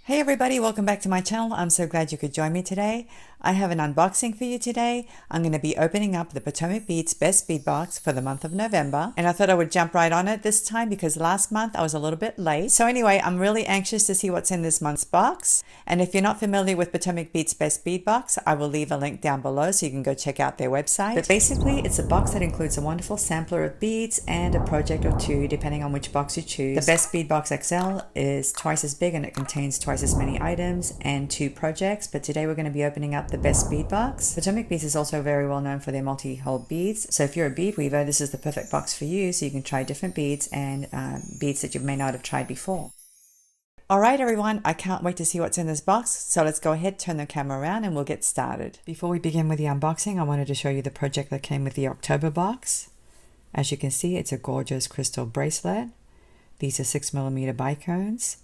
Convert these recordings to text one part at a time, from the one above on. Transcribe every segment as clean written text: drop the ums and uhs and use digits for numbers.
Hey everybody, welcome back to my channel. I'm so glad you could join me today. I have an unboxing for you today. I'm going to be opening up the Potomac Beads Best Bead Box for the month of November. And I thought I would jump right on it this time because last month I was a little bit late. So anyway, I'm really anxious to see what's in this month's box. And if you're not familiar with Potomac Beads Best Bead Box, I will leave a link down below so you can go check out their website. But basically, it's a box that includes a wonderful sampler of beads and a project or two, depending on which box you choose. The Best Bead Box XL is twice as big and it contains twice as many items and 2 projects, but today we're going to be opening up the Best Bead Box. Potomac Beads is also very well known for their multi-hole beads, so if you're a bead weaver, this is the perfect box for you so you can try different beads and beads that you may not have tried before. Alright everyone, I can't wait to see what's in this box, so let's go ahead, turn the camera around and we'll get started. Before we begin with the unboxing, I wanted to show you the project that came with the October box. As you can see, it's a gorgeous crystal bracelet. These are 6mm bicones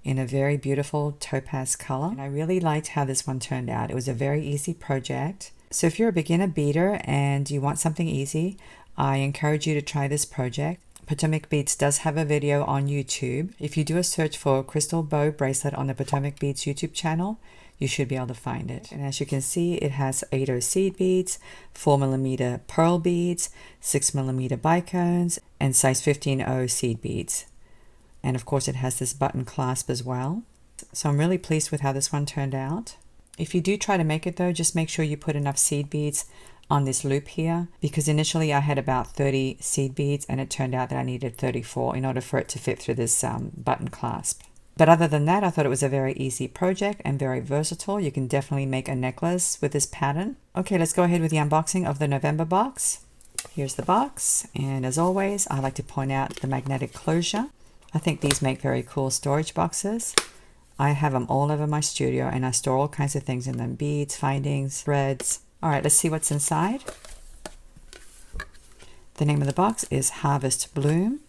in a very beautiful topaz color. And I really liked how this one turned out. It was a very easy project. So if you're a beginner beader and you want something easy, I encourage you to try this project. Potomac Beads does have a video on YouTube. If you do a search for crystal bow bracelet on the Potomac Beads YouTube channel, you should be able to find it. And as you can see, it has 8/0 seed beads, 4mm pearl beads, 6mm bicones, and size 15/0 seed beads. And of course it has this button clasp as well. So I'm really pleased with how this one turned out. If you do try to make it though, just make sure you put enough seed beads on this loop here, because initially I had about 30 seed beads and it turned out that I needed 34 in order for it to fit through this button clasp. But other than that, I thought it was a very easy project and very versatile. You can definitely make a necklace with this pattern. Okay, let's go ahead with the unboxing of the November box. Here's the box, and as always, I like to point out the magnetic closure. I think these make very cool storage boxes. I have them all over my studio and I store all kinds of things in them. Beads, findings, threads. Alright, let's see what's inside. The name of the box is Harvest Bloom.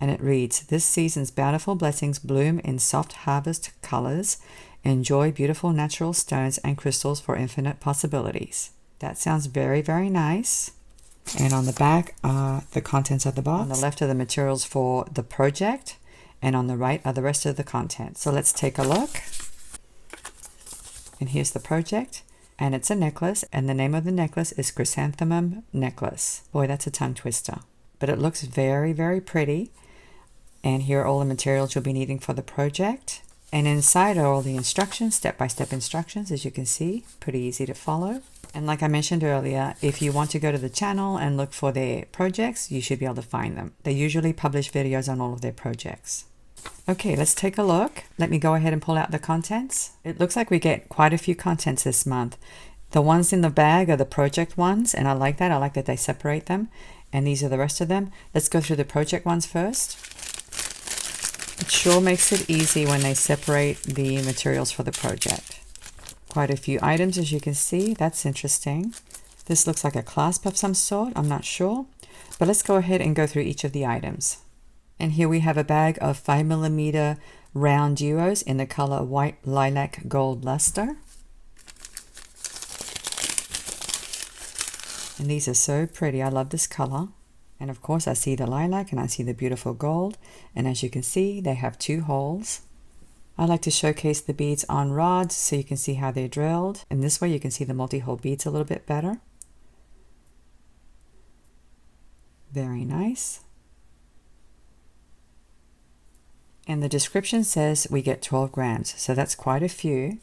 And it reads, "This season's bountiful blessings bloom in soft harvest colors. Enjoy beautiful natural stones and crystals for infinite possibilities." That sounds very, very nice. And on the back are the contents of the box. On the left are the materials for the project, and on the right are the rest of the contents. So let's take a look. And here's the project, and it's a necklace, and the name of the necklace is Chrysanthemum Necklace. Boy, that's a tongue twister. But it looks very, very pretty. And here are all the materials you'll be needing for the project. And inside are all the instructions, step-by-step instructions, as you can see. Pretty easy to follow. And like I mentioned earlier, if you want to go to the channel and look for their projects, you should be able to find them. They usually publish videos on all of their projects. Okay, let's take a look. Let me go ahead and pull out the contents. It looks like we get quite a few contents this month. The ones in the bag are the project ones, and I like that. I like that they separate them. And these are the rest of them. Let's go through the project ones first. It sure makes it easy when they separate the materials for the project. Quite a few items, as you can see. That's interesting. This looks like a clasp of some sort. I'm not sure. But let's go ahead and go through each of the items. And here we have a bag of 5mm round duos in the color white lilac gold luster. And these are so pretty. I love this color. And of course I see the lilac and I see the beautiful gold. And as you can see, they have 2 holes. I like to showcase the beads on rods so you can see how they're drilled. And this way you can see the multi-hole beads a little bit better. Very nice. And the description says we get 12 grams, so that's quite a few.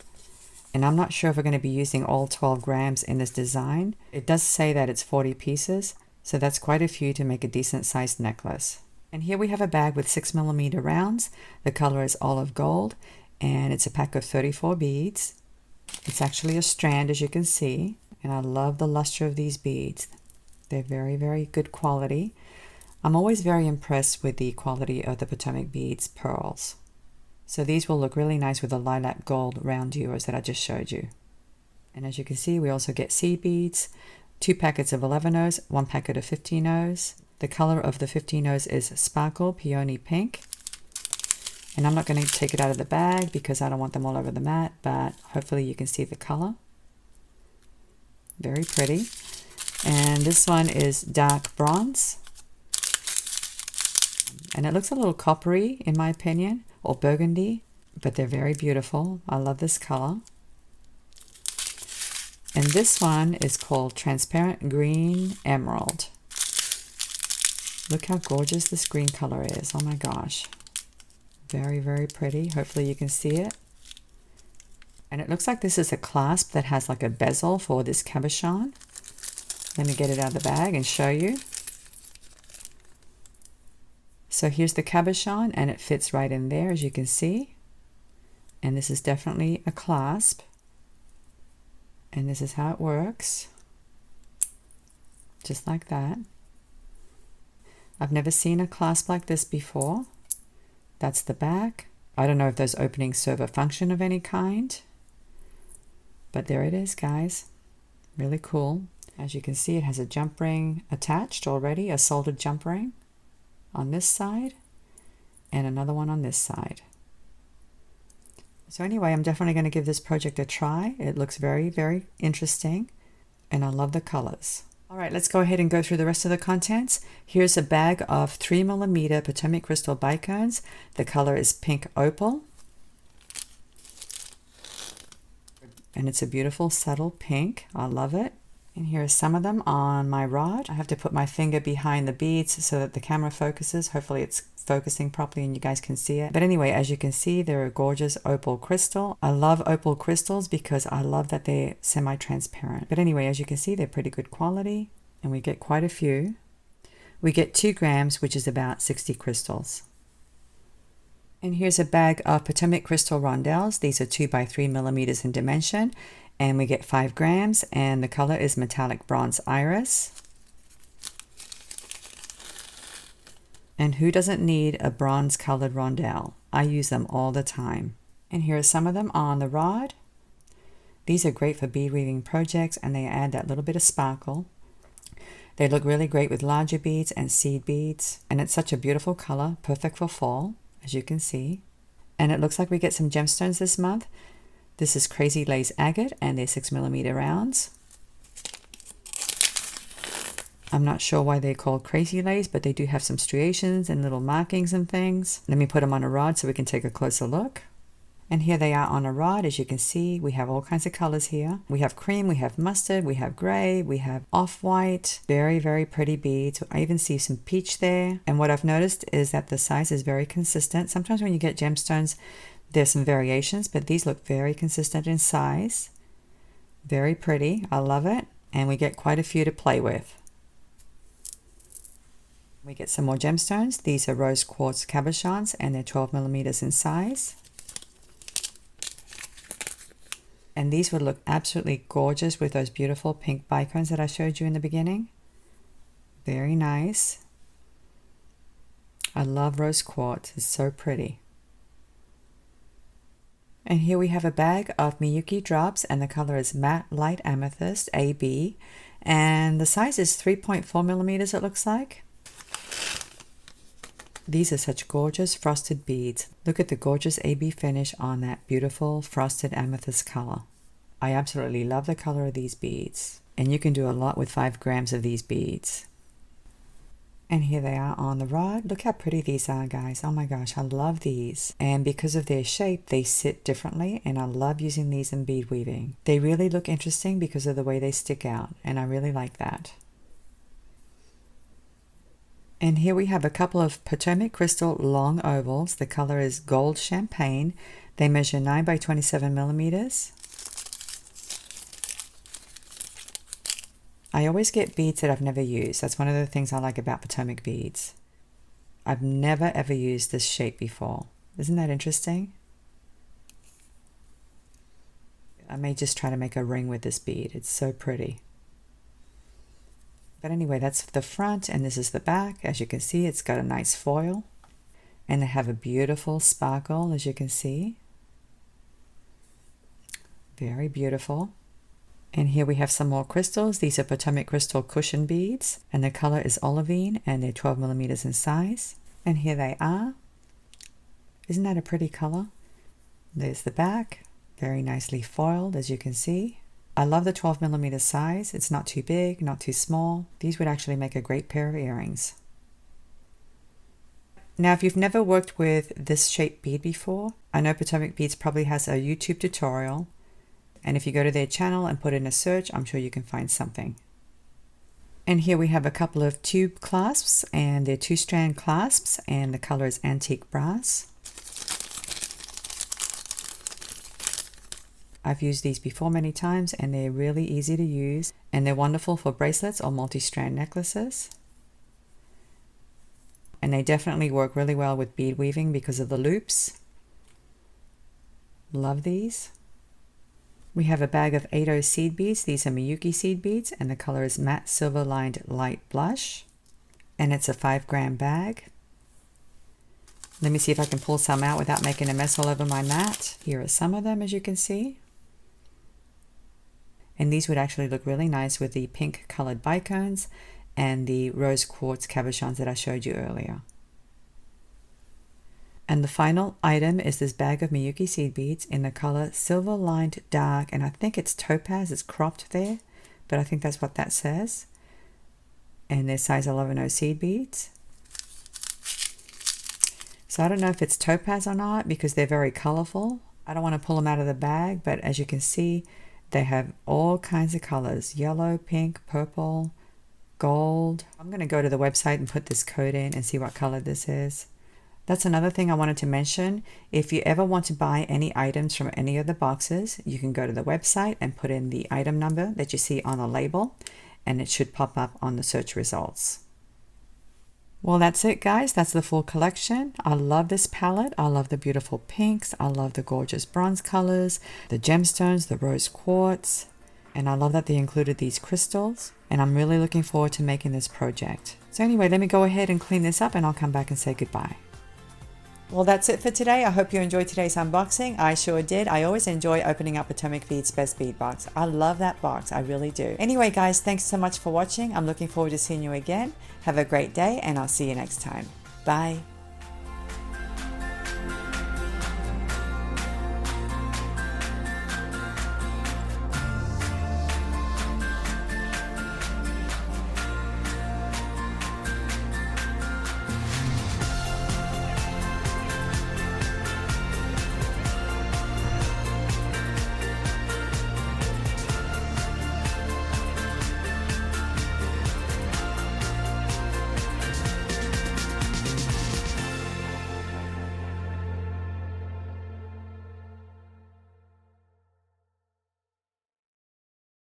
And I'm not sure if we're going to be using all 12 grams in this design. It does say that it's 40 pieces, so that's quite a few to make a decent sized necklace. And here we have a bag with 6mm rounds. The color is olive gold, and it's a pack of 34 beads. It's actually a strand, as you can see, and I love the luster of these beads. They're very, very good quality. I'm always very impressed with the quality of the Potomac Beads pearls. So these will look really nice with the lilac gold round duos that I just showed you. And as you can see, we also get seed beads, 2 packets of 11/0s, 1 packet of 15/0s. The color of the 15/0s is Sparkle Peony Pink. And I'm not going to take it out of the bag because I don't want them all over the mat, but hopefully you can see the color. Very pretty. And this one is dark bronze. And it looks a little coppery in my opinion, or burgundy. but they're very beautiful. I love this color. And this one is called Transparent Green Emerald. Look how gorgeous this green color is. Oh my gosh. Very, very pretty. Hopefully you can see it. And it looks like this is a clasp that has like a bezel for this cabochon. Let me get it out of the bag and show you. So here's the cabochon and it fits right in there, as you can see. And this is definitely a clasp. And this is how it works. Just like that. I've never seen a clasp like this before. That's the back. I don't know if those openings serve a function of any kind. But there it is, guys. Really cool. As you can see, it has a jump ring attached already, a soldered jump ring on this side and another one on this side. So anyway, I'm definitely going to give this project a try. It looks very, very interesting and I love the colors. All right, let's go ahead and go through the rest of the contents. Here's a bag of 3mm Potomac crystal bicones. The color is pink opal. And it's a beautiful subtle pink. I love it. And here are some of them on my rod. I have to put my finger behind the beads so that the camera focuses. Hopefully it's focusing properly and you guys can see it. But anyway, as you can see, they're a gorgeous opal crystal. I love opal crystals because I love that they're semi-transparent. But anyway, as you can see, they're pretty good quality and we get quite a few. We get 2 grams, which is about 60 crystals. And here's a bag of Potomac crystal rondelles. These are 2 by 3mm in dimension. And we get 5 grams and the color is metallic bronze iris. And who doesn't need a bronze colored rondelle? I use them all the time. And here are some of them on the rod. These are great for bead weaving projects and they add that little bit of sparkle. They look really great with larger beads and seed beads. And it's such a beautiful color, perfect for fall, as you can see. And it looks like we get some gemstones this month. This is Crazy Lace Agate and they're 6mm rounds. I'm not sure why they're called Crazy Lace, but they do have some striations and little markings and things. Let me put them on a rod so we can take a closer look. And here they are on a rod. As you can see, we have all kinds of colors here. We have cream, we have mustard, we have gray, we have off-white. Very, very pretty beads. I even see some peach there. And what I've noticed is that the size is very consistent. Sometimes when you get gemstones, there's some variations, but these look very consistent in size. Very pretty. I love it. And we get quite a few to play with. We get some more gemstones. These are rose quartz cabochons and they're 12mm in size. And these would look absolutely gorgeous with those beautiful pink bicones that I showed you in the beginning. Very nice. I love rose quartz. It's so pretty. And here we have a bag of Miyuki Drops and the color is Matte Light Amethyst AB. And the size is 3.4mm it looks like. These are such gorgeous frosted beads. Look at the gorgeous AB finish on that beautiful frosted amethyst color. I absolutely love the color of these beads. And you can do a lot with 5 grams of these beads. And here they are on the rod. Look how pretty these are, guys. Oh my gosh, I love these. And because of their shape, they sit differently. And I love using these in bead weaving. They really look interesting because of the way they stick out. And I really like that. And here we have a couple of Potomac crystal long ovals. The color is gold champagne. They measure 9 by 27mm. I always get beads that I've never used. That's one of the things I like about Potomac beads. I've never ever used this shape before. Isn't that interesting? I may just try to make a ring with this bead. It's so pretty. But anyway, that's the front and this is the back. As you can see, it's got a nice foil. And they have a beautiful sparkle, as you can see. Very beautiful. And here we have some more crystals. These are Potomac crystal cushion beads. And the color is olivine and they're 12mm in size. And here they are. Isn't that a pretty color? There's the back. Very nicely foiled, as you can see. I love the 12mm size. It's not too big, not too small. These would actually make a great pair of earrings. Now, if you've never worked with this shaped bead before, I know Potomac Beads probably has a YouTube tutorial, and if you go to their channel and put in a search, I'm sure you can find something. And here we have a couple of tube clasps, and they're 2-strand clasps, and the color is antique brass. I've used these before many times, and they're really easy to use, and they're wonderful for bracelets or multi-strand necklaces. And they definitely work really well with bead weaving because of the loops. Love these. We have a bag of 80 seed beads. These are Miyuki seed beads, and the color is matte silver lined light blush, and it's a 5-gram bag. Let me see if I can pull some out without making a mess all over my mat. Here are some of them, as you can see. And these would actually look really nice with the pink colored bicones and the rose quartz cabochons that I showed you earlier. And the final item is this bag of Miyuki seed beads in the color silver lined dark, and I think it's topaz. It's cropped there, but I think that's what that says. And they're size 11 seed beads. So I don't know if it's topaz or not because they're very colorful. I don't want to pull them out of the bag, but as you can see, they have all kinds of colors: yellow, pink, purple, gold. I'm going to go to the website and put this code in and see what color this is. That's another thing I wanted to mention. If you ever want to buy any items from any of the boxes, you can go to the website and put in the item number that you see on the label, and it should pop up on the search results. Well, that's it, guys. That's the full collection. I love this palette. I love the beautiful pinks. I love the gorgeous bronze colors, the gemstones, the rose quartz, and I love that they included these crystals, and I'm really looking forward to making this project. So anyway, let me go ahead and clean this up, and I'll come back and say goodbye. Well, that's it for today. I hope you enjoyed today's unboxing. I sure did. I always enjoy opening up Potomac Beads Best Bead Box. I love that box. I really do. Anyway, guys, thanks so much for watching. I'm looking forward to seeing you again. Have a great day, and I'll see you next time. Bye.